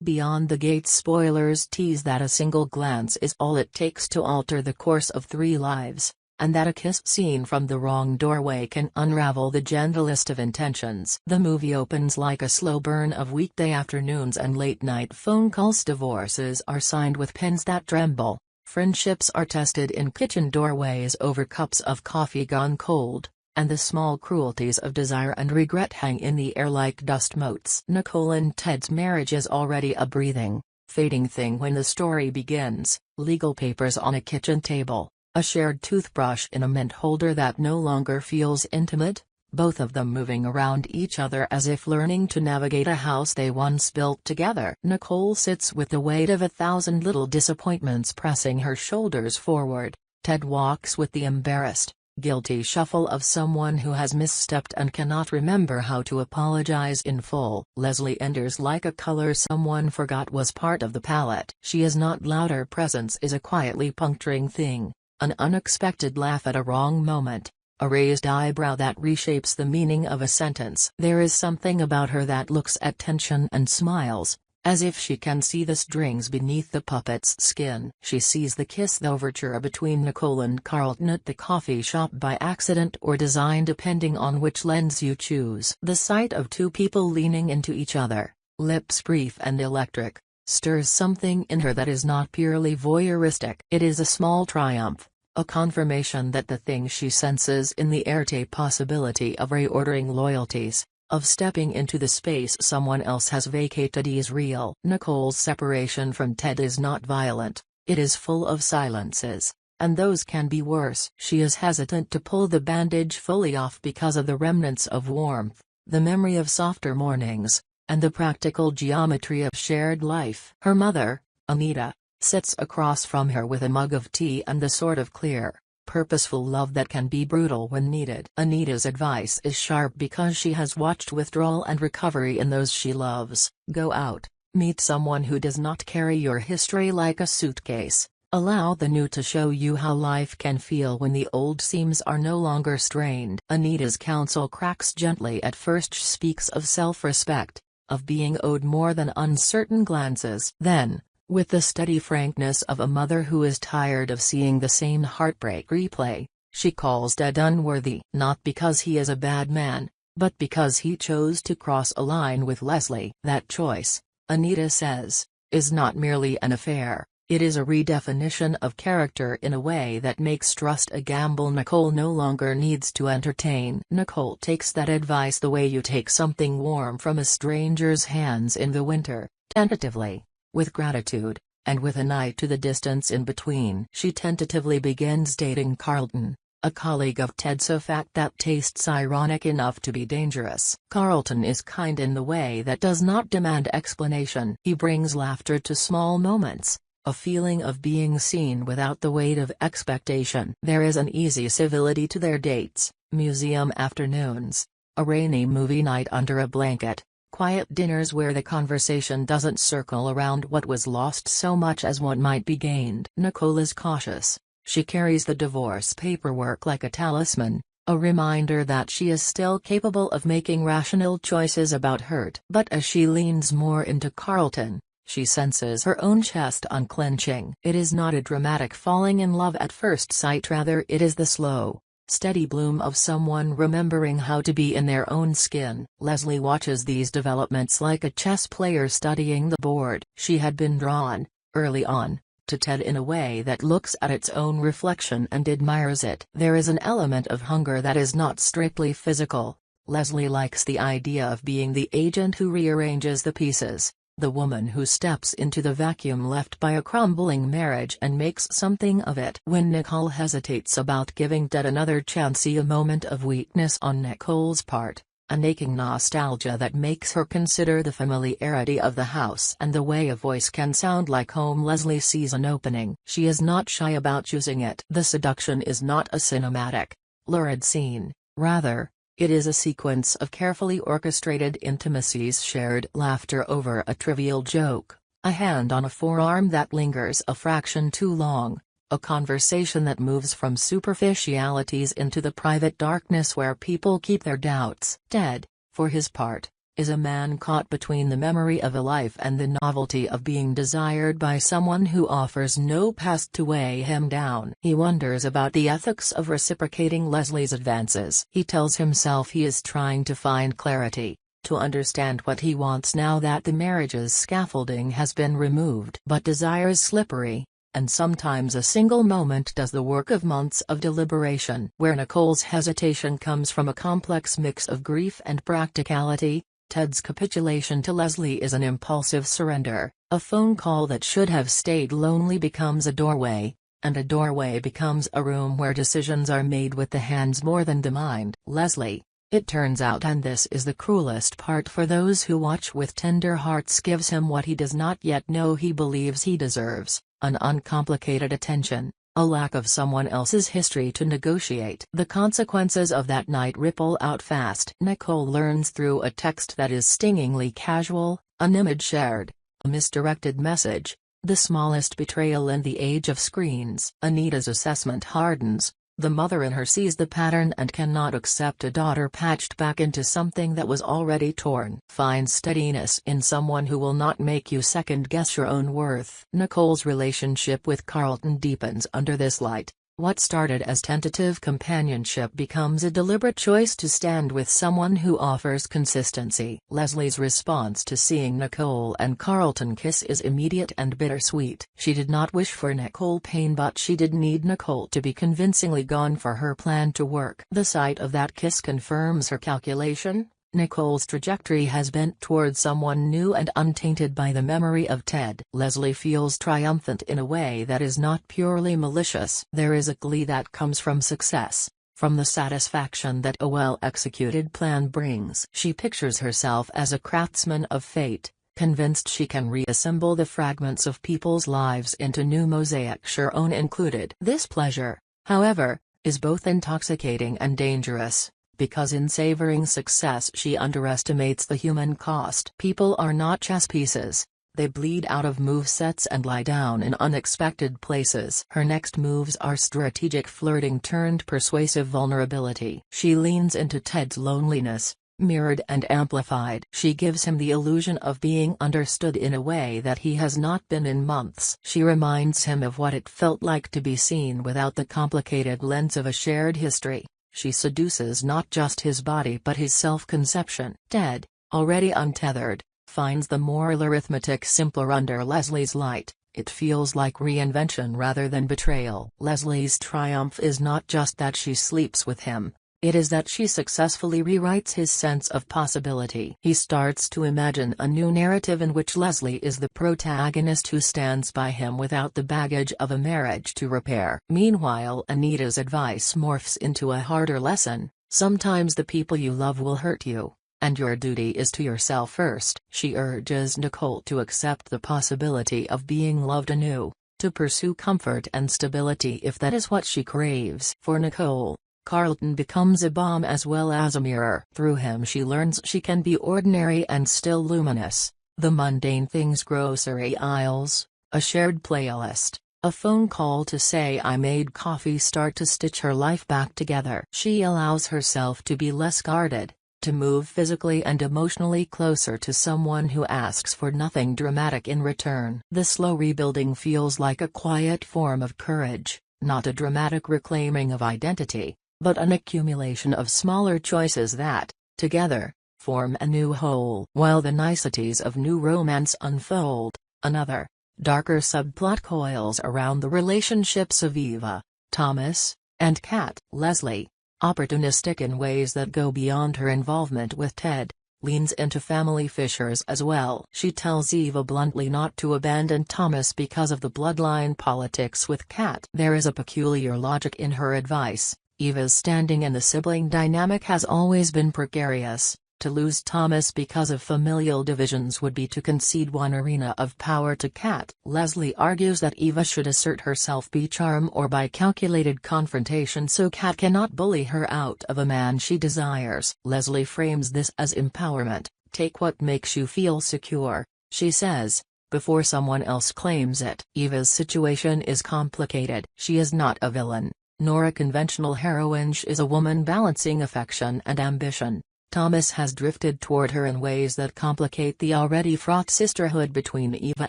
Beyond the Gates spoilers tease that a single glance is all it takes to alter the course of 3 lives, and that a kiss seen from the wrong doorway can unravel the gentlest of intentions. The movie opens like a slow burn of weekday afternoons and late-night phone calls. Divorces are signed with pens that tremble, friendships are tested in kitchen doorways over cups of coffee gone cold, and the small cruelties of desire and regret hang in the air like dust motes. Nicole and Ted's marriage is already a breathing, fading thing when the story begins: legal papers on a kitchen table, a shared toothbrush in a mint holder that no longer feels intimate, both of them moving around each other as if learning to navigate a house they once built together. Nicole sits with the weight of 1,000 little disappointments pressing her shoulders forward. Ted walks with the embarrassed, guilty shuffle of someone who has misstepped and cannot remember how to apologize in full. Leslie enters like a color someone forgot was part of the palette. She is not loud, her presence is a quietly puncturing thing, an unexpected laugh at a wrong moment, a raised eyebrow that reshapes the meaning of a sentence. There is something about her that looks at tension and smiles, as if she can see the strings beneath the puppet's skin. She sees the kiss overture between Nicole and Carlton at the coffee shop by accident or design, depending on which lens you choose. The sight of 2 people leaning into each other, lips brief and electric, stirs something in her that is not purely voyeuristic. It is a small triumph, a confirmation that the thing she senses in the air, a possibility of reordering loyalties, of stepping into the space someone else has vacated, is real. Nicole's separation from Ted is not violent, it is full of silences, and those can be worse. She is hesitant to pull the bandage fully off because of the remnants of warmth, the memory of softer mornings, and the practical geometry of shared life. Her mother, Anita, sits across from her with a mug of tea and the sort of clear, purposeful love that can be brutal when needed. Anita's advice is sharp because she has watched withdrawal and recovery in those she loves. Go out, meet someone who does not carry your history like a suitcase, allow the new to show you how life can feel when the old seams are no longer strained. Anita's counsel cracks gently at first. She speaks of self-respect, of being owed more than uncertain glances. Then, with the steady frankness of a mother who is tired of seeing the same heartbreak replay, she calls Ted unworthy. Not because he is a bad man, but because he chose to cross a line with Leslie. That choice, Anita says, is not merely an affair, it is a redefinition of character in a way that makes trust a gamble Nicole no longer needs to entertain. Nicole takes that advice the way you take something warm from a stranger's hands in the winter, tentatively, with gratitude, and with an eye to the distance in between. She tentatively begins dating Carlton, a colleague of Ted's, a fact that tastes ironic enough to be dangerous. Carlton is kind in the way that does not demand explanation. He brings laughter to small moments, a feeling of being seen without the weight of expectation. There is an easy civility to their dates: museum afternoons, a rainy movie night under a blanket, quiet dinners where the conversation doesn't circle around what was lost so much as what might be gained. Nicole is cautious. She carries the divorce paperwork like a talisman, a reminder that she is still capable of making rational choices about hurt. But as she leans more into Carlton, she senses her own chest unclenching. It is not a dramatic falling in love at first sight, rather it is the slow, steady bloom of someone remembering how to be in their own skin. Leslie watches these developments like a chess player studying the board. She had been drawn, early on, to Ted in a way that looks at its own reflection and admires it. There is an element of hunger that is not strictly physical. Leslie likes the idea of being the agent who rearranges the pieces, the woman who steps into the vacuum left by a crumbling marriage and makes something of it. When Nicole hesitates about giving Ted another chance, see a moment of weakness on Nicole's part, an aching nostalgia that makes her consider the familiarity of the house and the way a voice can sound like home. Leslie sees an opening. She is not shy about using it. The seduction is not a cinematic, lurid scene, rather, it is a sequence of carefully orchestrated intimacies, shared laughter over a trivial joke, a hand on a forearm that lingers a fraction too long, a conversation that moves from superficialities into the private darkness where people keep their doubts. Ted, for his part, is a man caught between the memory of a life and the novelty of being desired by someone who offers no past to weigh him down. He wonders about the ethics of reciprocating Leslie's advances. He tells himself he is trying to find clarity, to understand what he wants now that the marriage's scaffolding has been removed. But desire is slippery, and sometimes a single moment does the work of months of deliberation. Where Nicole's hesitation comes from a complex mix of grief and practicality, Ted's capitulation to Leslie is an impulsive surrender. A phone call that should have stayed lonely becomes a doorway, and a doorway becomes a room where decisions are made with the hands more than the mind. Leslie, it turns out, and this is the cruelest part for those who watch with tender hearts, gives him what he does not yet know he believes he deserves: an uncomplicated attention, a lack of someone else's history to negotiate. The consequences of that night ripple out fast. Nicole learns through a text that is stingingly casual, an image shared, a misdirected message, the smallest betrayal in the age of screens. Anita's assessment hardens. The mother in her sees the pattern and cannot accept a daughter patched back into something that was already torn. Find steadiness in someone who will not make you second-guess your own worth. Nicole's relationship with Carlton deepens under this light. What started as tentative companionship becomes a deliberate choice to stand with someone who offers consistency. Leslie's response to seeing Nicole and Carlton kiss is immediate and bittersweet. She did not wish for Nicole pain, but she did need Nicole to be convincingly gone for her plan to work. The sight of that kiss confirms her calculation. Nicole's trajectory has bent toward someone new and untainted by the memory of Ted. Leslie feels triumphant in a way that is not purely malicious. There is a glee that comes from success, from the satisfaction that a well-executed plan brings. She pictures herself as a craftsman of fate, convinced she can reassemble the fragments of people's lives into new mosaics, her own included. This pleasure, however, is both intoxicating and dangerous, because in savoring success she underestimates the human cost. People are not chess pieces. They bleed out of movesets and lie down in unexpected places. Her next moves are strategic flirting turned persuasive vulnerability. She leans into Ted's loneliness, mirrored and amplified. She gives him the illusion of being understood in a way that he has not been in months. She reminds him of what it felt like to be seen without the complicated lens of a shared history. She seduces not just his body but his self-conception. Ted, already untethered, finds the moral arithmetic simpler under Leslie's light. It feels like reinvention rather than betrayal. Leslie's triumph is not just that she sleeps with him. It is that she successfully rewrites his sense of possibility. He starts to imagine a new narrative in which Leslie is the protagonist who stands by him without the baggage of a marriage to repair. Meanwhile, Anita's advice morphs into a harder lesson: sometimes the people you love will hurt you, and your duty is to yourself first. She urges Nicole to accept the possibility of being loved anew, to pursue comfort and stability if that is what she craves. For Nicole, Carlton becomes a balm as well as a mirror. Through him she learns she can be ordinary and still luminous. The mundane things: grocery aisles, a shared playlist, a phone call to say "I made coffee" start to stitch her life back together. She allows herself to be less guarded, to move physically and emotionally closer to someone who asks for nothing dramatic in return. The slow rebuilding feels like a quiet form of courage, not a dramatic reclaiming of identity, but an accumulation of smaller choices that, together, form a new whole. While the niceties of new romance unfold, another, darker subplot coils around the relationships of Eva, Tomas, and Kat. Leslie, opportunistic in ways that go beyond her involvement with Ted, leans into family fissures as well. She tells Eva bluntly not to abandon Tomas because of the bloodline politics with Kat. There is a peculiar logic in her advice. Eva's standing in the sibling dynamic has always been precarious. To lose Tomas because of familial divisions would be to concede one arena of power to Kat. Leslie argues that Eva should assert herself by charm or by calculated confrontation so Kat cannot bully her out of a man she desires. Leslie frames this as empowerment. "Take what makes you feel secure," she says, before someone else claims it. Eva's situation is complicated. She is not a villain, nor a conventional heroine. She is a woman balancing affection and ambition. Tomas has drifted toward her in ways that complicate the already fraught sisterhood between Eva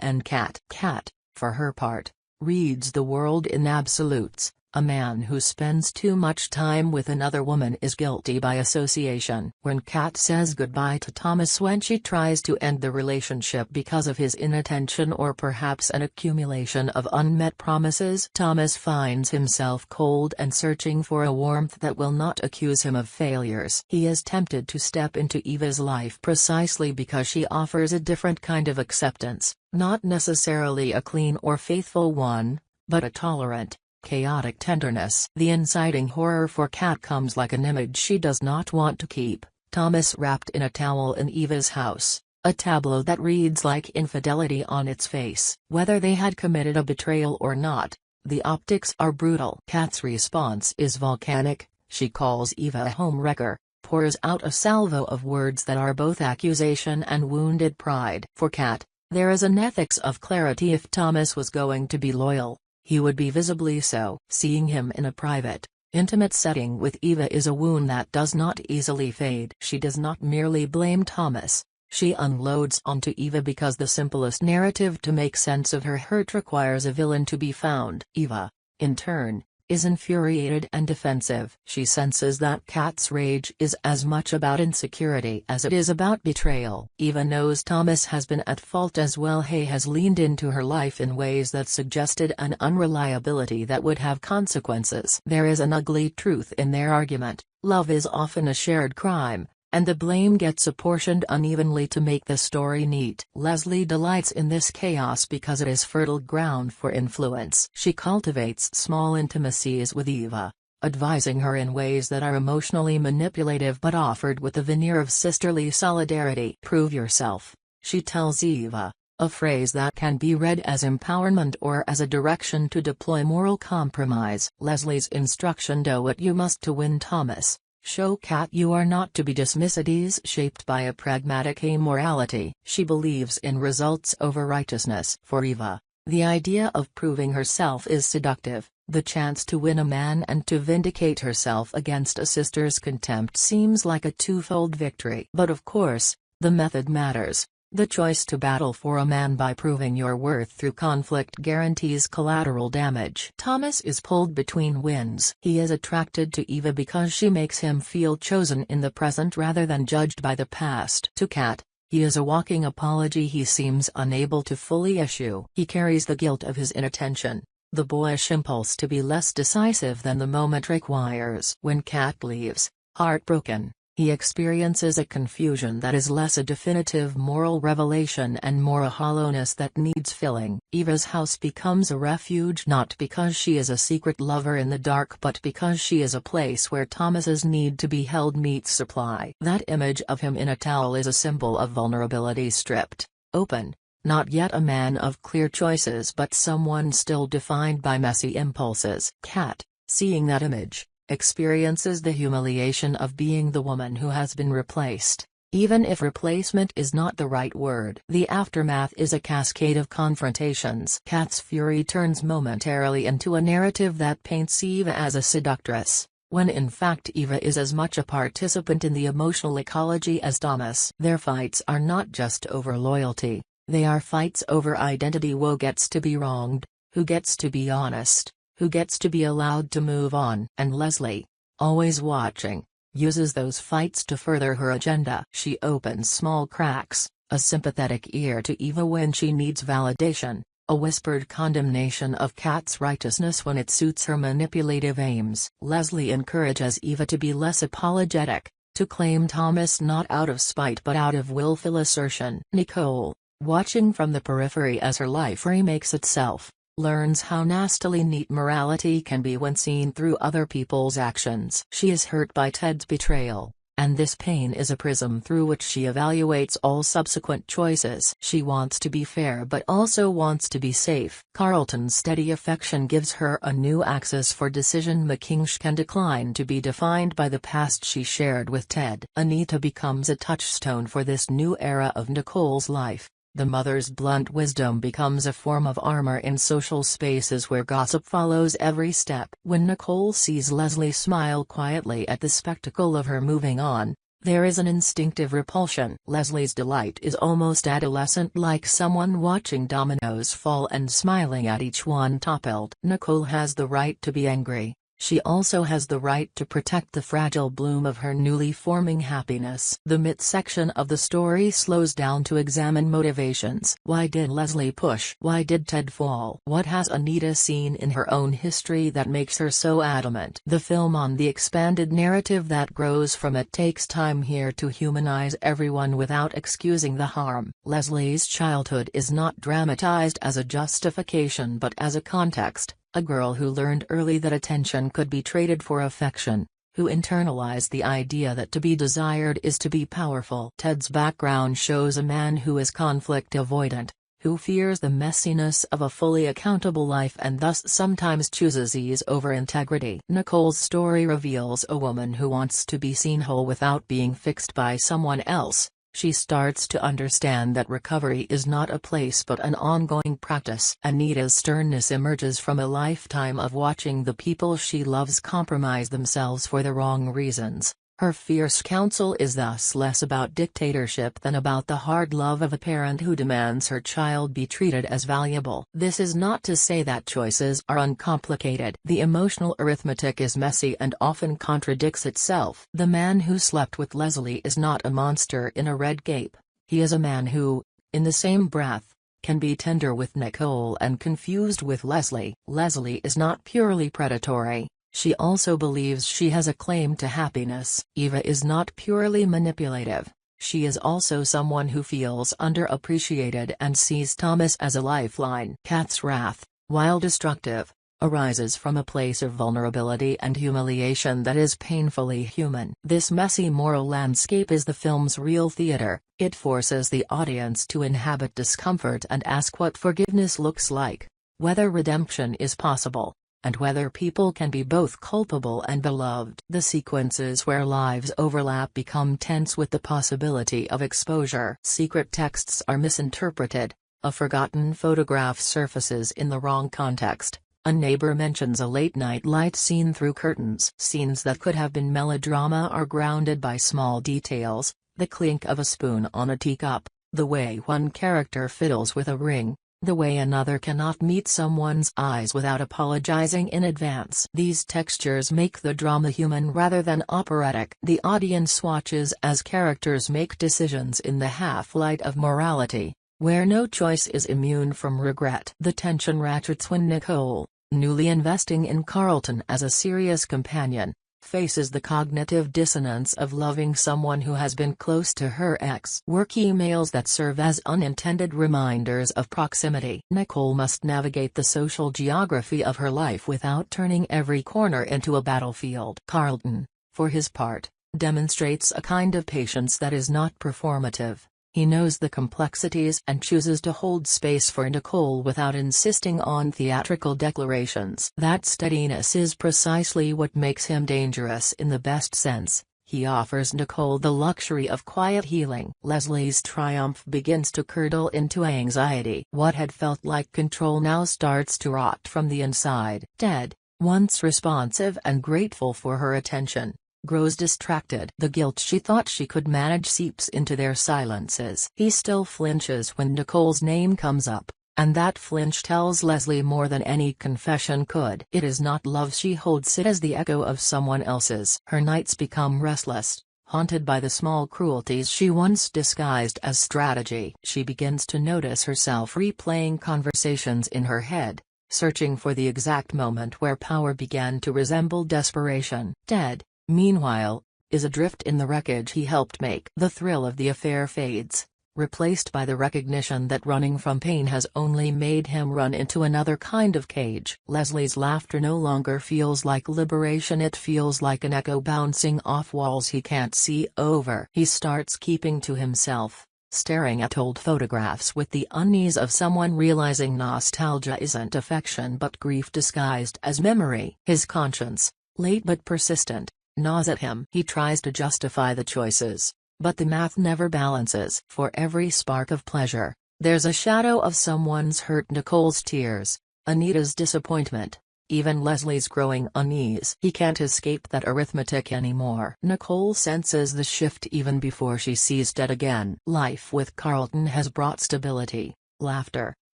and Kat. Kat, for her part, reads the world in absolutes. A man who spends too much time with another woman is guilty by association. When Kat says goodbye to Tomas when she tries to end the relationship because of his inattention or perhaps an accumulation of unmet promises, Tomas finds himself cold and searching for a warmth that will not accuse him of failures. He is tempted to step into Eva's life precisely because she offers a different kind of acceptance, not necessarily a clean or faithful one, but a tolerant, chaotic tenderness. The inciting horror for Kat comes like an image she does not want to keep: Tomas wrapped in a towel in Eva's house, a tableau that reads like infidelity on its face. Whether they had committed a betrayal or not, the optics are brutal. Kat's response is volcanic. She calls Eva a homewrecker, pours out a salvo of words that are both accusation and wounded pride. For Kat, there is an ethics of clarity. If Tomas was going to be loyal, he would be visibly so. Seeing him in a private, intimate setting with Eva is a wound that does not easily fade. She does not merely blame Tomas, she unloads onto Eva because the simplest narrative to make sense of her hurt requires a villain to be found. Eva, in turn, is infuriated and defensive. She senses that Kat's rage is as much about insecurity as it is about betrayal. Eva knows Tomas has been at fault as well. He has leaned into her life in ways that suggested an unreliability that would have consequences. There is an ugly truth in their argument: love is often a shared crime, and the blame gets apportioned unevenly to make the story neat. Leslie delights in this chaos because it is fertile ground for influence. She cultivates small intimacies with Eva, advising her in ways that are emotionally manipulative but offered with a veneer of sisterly solidarity. "Prove yourself," she tells Eva, a phrase that can be read as empowerment or as a direction to deploy moral compromise. Leslie's instruction: do what you must to win Tomas. Show Kat you are not to be dismissed, is shaped by a pragmatic amorality. She believes in results over righteousness. For Eva, the idea of proving herself is seductive. The chance to win a man and to vindicate herself against a sister's contempt seems like a twofold victory. But of course, the method matters. The choice to battle for a man by proving your worth through conflict guarantees collateral damage. Tomas is pulled between winds. He is attracted to Eva because she makes him feel chosen in the present rather than judged by the past. To Kat, he is a walking apology he seems unable to fully issue. He carries the guilt of his inattention, the boyish impulse to be less decisive than the moment requires. When Kat leaves, heartbroken, he experiences a confusion that is less a definitive moral revelation and more a hollowness that needs filling. Eva's house becomes a refuge not because she is a secret lover in the dark but because she is a place where Tomas's need to be held meets supply. That image of him in a towel is a symbol of vulnerability stripped open, not yet a man of clear choices but someone still defined by messy impulses. Kat, seeing that image, experiences the humiliation of being the woman who has been replaced, even if replacement is not the right word. The aftermath is a cascade of confrontations. Kat's fury turns momentarily into a narrative that paints Eva as a seductress, when in fact Eva is as much a participant in the emotional ecology as Tomas. Their fights are not just over loyalty, they are fights over identity. Who gets to be wronged, who gets to be honest, who gets to be allowed to move on. And Leslie, always watching, uses those fights to further her agenda. She opens small cracks, a sympathetic ear to Eva when she needs validation, a whispered condemnation of Kat's righteousness when it suits her manipulative aims. Leslie encourages Eva to be less apologetic, to claim Tomas not out of spite but out of willful assertion. Nicole, watching from the periphery as her life remakes itself, learns how nastily neat morality can be when seen through other people's actions. She is hurt by Ted's betrayal, and this pain is a prism through which she evaluates all subsequent choices. She wants to be fair but also wants to be safe. Carlton's steady affection gives her a new axis for decision-making. She can decline to be defined by the past she shared with Ted. Anita becomes a touchstone for this new era of Nicole's life. The mother's blunt wisdom becomes a form of armor in social spaces where gossip follows every step. When Nicole sees Leslie smile quietly at the spectacle of her moving on, There is an instinctive repulsion. Leslie's delight is almost adolescent, like someone watching dominoes fall and smiling at each one toppled. Nicole has the right to be angry. She also has the right to protect the fragile bloom of her newly forming happiness. The midsection of the story slows down to examine motivations. Why did Leslie push? Why did Ted fall? What has Anita seen in her own history that makes her so adamant? The film on the expanded narrative that grows from it takes time here to humanize everyone without excusing the harm. Leslie's childhood is not dramatized as a justification but as a context. A girl who learned early that attention could be traded for affection, who internalized the idea that to be desired is to be powerful. Ted's background shows a man who is conflict avoidant, who fears the messiness of a fully accountable life and thus sometimes chooses ease over integrity. Nicole's story reveals a woman who wants to be seen whole without being fixed by someone else. She starts to understand that recovery is not a place but an ongoing practice. Anita's sternness emerges from a lifetime of watching the people she loves compromise themselves for the wrong reasons. Her fierce counsel is thus less about dictatorship than about the hard love of a parent who demands her child be treated as valuable. This is not to say that choices are uncomplicated. The emotional arithmetic is messy and often contradicts itself. The man who slept with Leslie is not a monster in a red cape. He is a man who, in the same breath, can be tender with Nicole and confused with Leslie. Leslie is not purely predatory. She also believes she has a claim to happiness. Eva is not purely manipulative. She is also someone who feels underappreciated and sees Tomas as a lifeline. Kat's wrath, while destructive, arises from a place of vulnerability and humiliation that is painfully human. This messy moral landscape is the film's real theater. It forces the audience to inhabit discomfort and ask what forgiveness looks like, whether redemption is possible, and whether people can be both culpable and beloved. The sequences where lives overlap become tense with the possibility of exposure. Secret texts are misinterpreted, a forgotten photograph surfaces in the wrong context, a neighbor mentions a late-night light seen through curtains. Scenes that could have been melodrama are grounded by small details, the clink of a spoon on a teacup, the way one character fiddles with a ring, the way another cannot meet someone's eyes without apologizing in advance. These textures make the drama human rather than operatic. The audience watches as characters make decisions in the half-light of morality, where no choice is immune from regret. The tension ratchets when Nicole, newly investing in Carlton as a serious companion, faces the cognitive dissonance of loving someone who has been close to her ex. Work emails that serve as unintended reminders of proximity. Nicole must navigate the social geography of her life without turning every corner into a battlefield. Carlton, for his part, demonstrates a kind of patience that is not performative. He knows the complexities and chooses to hold space for Nicole without insisting on theatrical declarations. That steadiness is precisely what makes him dangerous in the best sense. He offers Nicole the luxury of quiet healing. Leslie's triumph begins to curdle into anxiety. What had felt like control now starts to rot from the inside. Ted, once responsive and grateful for her attention, grows distracted. The guilt she thought she could manage seeps into their silences. He still flinches when Nicole's name comes up, and that flinch tells Leslie more than any confession could. It is not love she holds, it as the echo of someone else's. Her nights become restless, haunted by the small cruelties she once disguised as strategy. She begins to notice herself replaying conversations in her head, searching for the exact moment where power began to resemble desperation. Ted, meanwhile, is adrift in the wreckage he helped make. The thrill of the affair fades, replaced by the recognition that running from pain has only made him run into another kind of cage. Leslie's laughter no longer feels like liberation, it feels like an echo bouncing off walls he can't see over. He starts keeping to himself, staring at old photographs with the unease of someone realizing nostalgia isn't affection but grief disguised as memory. His conscience, late but persistent, gnaws at him. He tries to justify the choices, but the math never balances. For every spark of pleasure, there's a shadow of someone's hurt. Nicole's tears, Anita's disappointment, Even Leslie's growing unease. He can't escape that arithmetic anymore. Nicole senses the shift even before she sees Ted again. Life with Carlton has brought stability, laughter,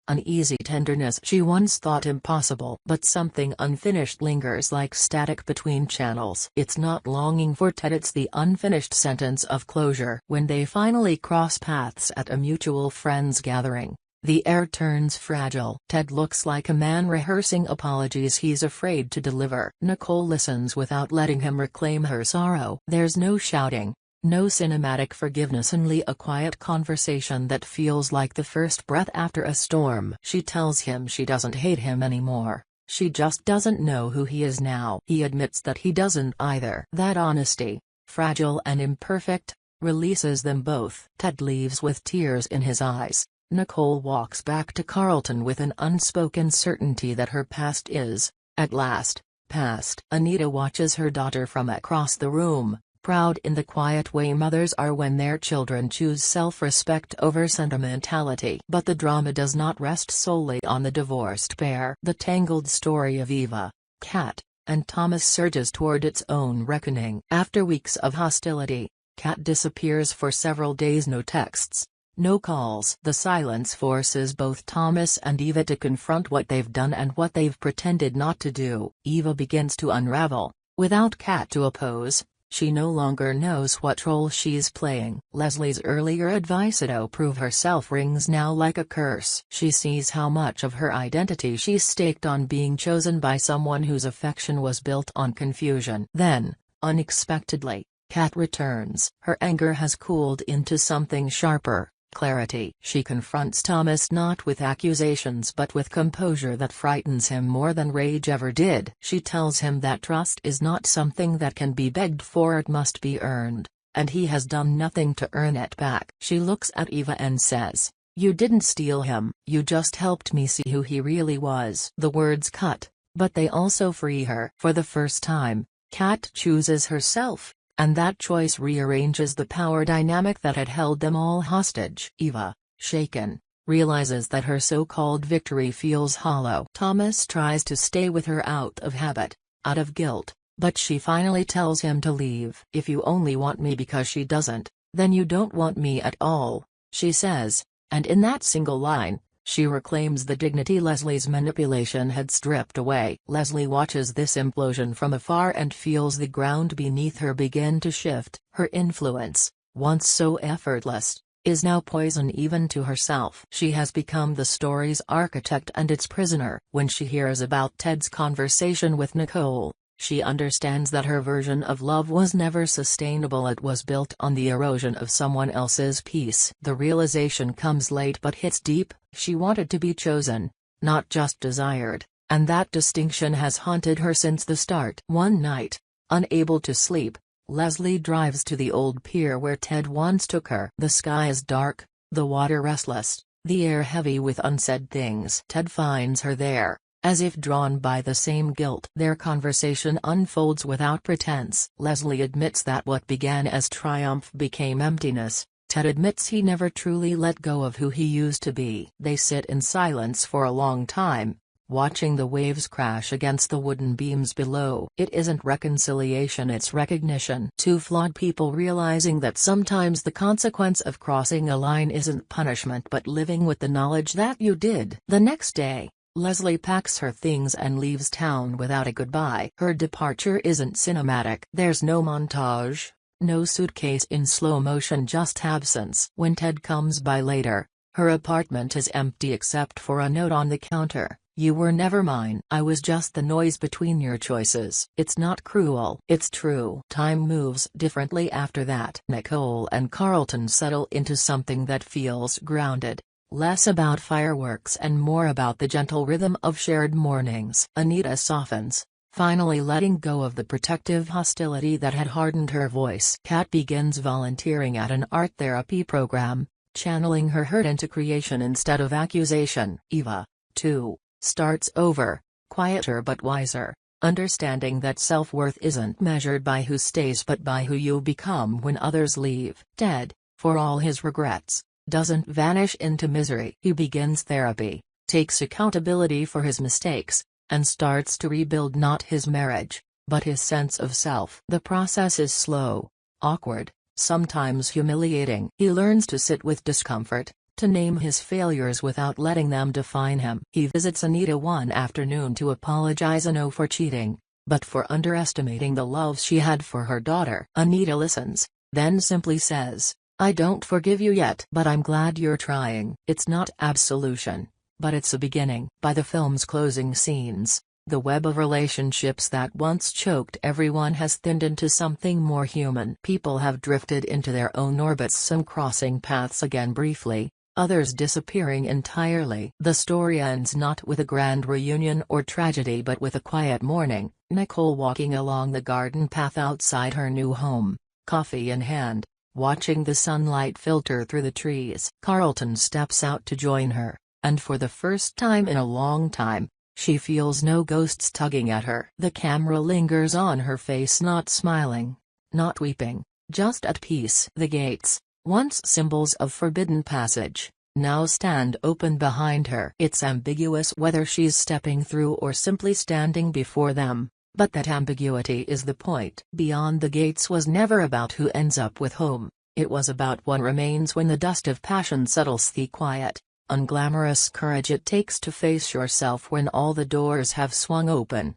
uneasy tenderness she once thought impossible. But something unfinished lingers like static between channels. It's not longing for Ted, it's the unfinished sentence of closure. When they finally cross paths at a mutual friends gathering, the air turns fragile. Ted looks like a man rehearsing apologies he's afraid to deliver. Nicole listens without letting him reclaim her sorrow. There's no shouting, no cinematic forgiveness, only a quiet conversation that feels like the first breath after a storm. She tells him she doesn't hate him anymore, she just doesn't know who he is now. He admits that he doesn't either. That honesty, fragile and imperfect, releases them both. Ted leaves with tears in his eyes. Nicole walks back to Carlton with an unspoken certainty that her past is, at last, past. Anita watches her daughter from across the room, proud in the quiet way mothers are when their children choose self-respect over sentimentality. But the drama does not rest solely on the divorced pair. The tangled story of Eva, Kat, and Tomas surges toward its own reckoning. After weeks of hostility, Kat disappears for several days. No texts, no calls. The silence forces both Tomas and Eva to confront what they've done and what they've pretended not to do. Eva begins to unravel. Without Kat to oppose, she no longer knows what role she's playing. Leslie's earlier advice to prove herself rings now like a curse. She sees how much of her identity she's staked on being chosen by someone whose affection was built on confusion. Then, unexpectedly, Kat returns. Her anger has cooled into something sharper. Clarity. She confronts Tomas not with accusations but with composure that frightens him more than rage ever did. She tells him that trust is not something that can be begged for, it must be earned, and he has done nothing to earn it back. She looks at Eva and says, "You didn't steal him, you just helped me see who he really was." The words cut, but they also free her. For the first time, Kat chooses herself. And that choice rearranges the power dynamic that had held them all hostage. Eva, shaken, realizes that her so-called victory feels hollow. Tomas tries to stay with her out of habit, out of guilt, but she finally tells him to leave. "If you only want me because she doesn't, then you don't want me at all," she says, and in that single line, she reclaims the dignity Leslie's manipulation had stripped away. Leslie watches this implosion from afar and feels the ground beneath her begin to shift. Her influence, once so effortless, is now poison even to herself. She has become the story's architect and its prisoner. When she hears about Ted's conversation with Nicole, she understands that her version of love was never sustainable. It was built on the erosion of someone else's peace. The realization comes late but hits deep. She wanted to be chosen, not just desired, and that distinction has haunted her since the start. One night, unable to sleep, Leslie drives to the old pier where Ted once took her. The sky is dark, the water restless, the air heavy with unsaid things. Ted finds her there, as if drawn by the same guilt. Their conversation unfolds without pretense. Leslie admits that what began as triumph became emptiness. Ted admits he never truly let go of who he used to be. They sit in silence for a long time, watching the waves crash against the wooden beams below. It isn't reconciliation, it's recognition. Two flawed people realizing that sometimes the consequence of crossing a line isn't punishment but living with the knowledge that you did. The next day, Leslie packs her things and leaves town without a goodbye. Her departure isn't cinematic. There's no montage, no suitcase in slow motion, just absence. When Ted comes by later, her apartment is empty except for a note on the counter. "You were never mine. I was just the noise between your choices." It's not cruel, it's true. Time moves differently after that. Nicole and Carlton settle into something that feels grounded. Less about fireworks and more about the gentle rhythm of shared mornings. Anita softens, finally letting go of the protective hostility that had hardened her voice. Kat begins volunteering at an art therapy program, channeling her hurt into creation instead of accusation. Eva, too, starts over, quieter but wiser, understanding that self-worth isn't measured by who stays but by who you become when others leave. Ted, for all his regrets, doesn't vanish into misery. He begins therapy, takes accountability for his mistakes, and starts to rebuild not his marriage, but his sense of self. The process is slow, awkward, sometimes humiliating. He learns to sit with discomfort, to name his failures without letting them define him. He visits Anita one afternoon to apologize for cheating, but for underestimating the love she had for her daughter. Anita listens, then simply says, "I don't forgive you yet, but I'm glad you're trying." It's not absolution, but it's a beginning. By the film's closing scenes, the web of relationships that once choked everyone has thinned into something more human. People have drifted into their own orbits, some crossing paths again briefly, others disappearing entirely. The story ends not with a grand reunion or tragedy but with a quiet morning, Nicole walking along the garden path outside her new home, coffee in hand, watching the sunlight filter through the trees. Carlton steps out to join her, and for the first time in a long time, she feels no ghosts tugging at her. The camera lingers on her face, not smiling, not weeping, just at peace. The gates, once symbols of forbidden passage, now stand open behind her. It's ambiguous whether she's stepping through or simply standing before them, but that ambiguity is the point. Beyond the Gates was never about who ends up with whom, it was about what remains when the dust of passion settles. The quiet, unglamorous courage it takes to face yourself when all the doors have swung open.